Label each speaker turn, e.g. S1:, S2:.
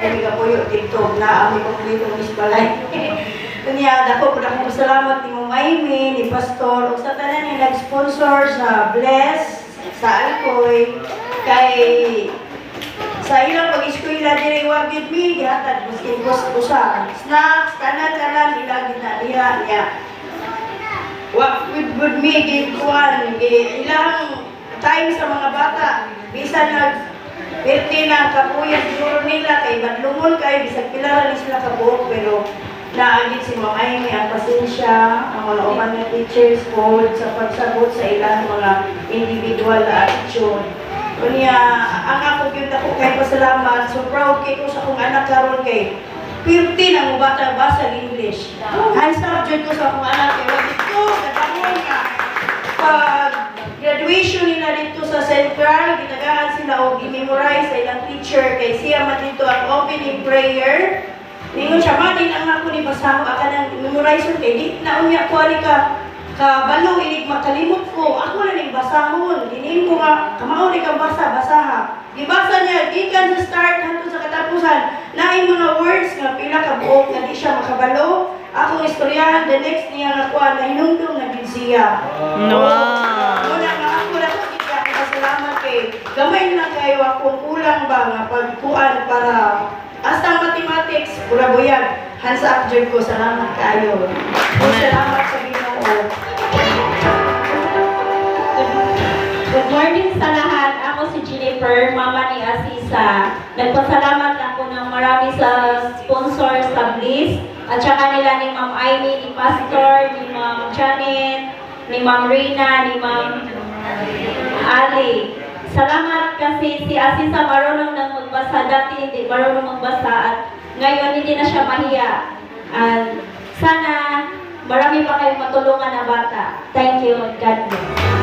S1: Kaya ko yung TikTok na ami kompleto Miss Balay. Kanya dako po akong salamat ni Ma'am Amy, ni Pastor, ug sa tanan ni nag-sponsor sa Bless, sa Alcoy, kay sa ilang pag-eskwela diri wa gid mi gihatag maski usa snacks tanan ila ginadiha niya. Wa with me gid kuan ilang time sa mga bata bisan nag birthday na kapuyan siguro nila kay badlungon kay bisag pila ni sila kabuok pero naagit si Ma'am Amy ang pasensya, ang mga uban nga teachers po sa pagsagot sa ilang mga individual na attitude. Kunya, ang ako yun ako kay pasalamat, so proud kay ko sa akong anak karon kay 15 ang bata basa English. Hands up dyan ko sa akong anak kay wag ito, katapon nga. Pag graduation nila dito sa Central, gitagaan sila o i-memorize sa ilang teacher kay siya man dito ang opening prayer. Ningon siya, din ang ako ni basahon ka ng memorization kay di na unya ko ani ka balo inig makalimot ko. Ako na ning basahon. Dinin ko nga kamao ni ka basaha. Gibasa niya gikan sa start hangtod sa katapusan. Naay mga words nga pila ka buok nga di siya makabalo. Akong istoryahan the next niya nga kuan na hinungdong na gid siya. Muna nga ako na ko gid salamat kay gamay na kayo akong kulang ba nga pagkuan para hasta mathematics, pura buyag. Hands up dyan ko. Salamat kayo. Salamat sa Ginoo.
S2: Good morning sa lahat. Ako si Jennifer, mama ni Asisa. Nagpasalamat ako ng marami sa sponsor sa Bliss. At saka nila ni Ma'am Amy, ni Pastor, ni Ma'am Janet, ni Ma'am Rina, ni Ma'am Ali. Salamat kasi si Asisa marunong nang magbasa. Dati hindi marunong magbasa at ngayon hindi na siya mahiya. At sana marami pa kayong matulungan na bata. Thank you. God bless.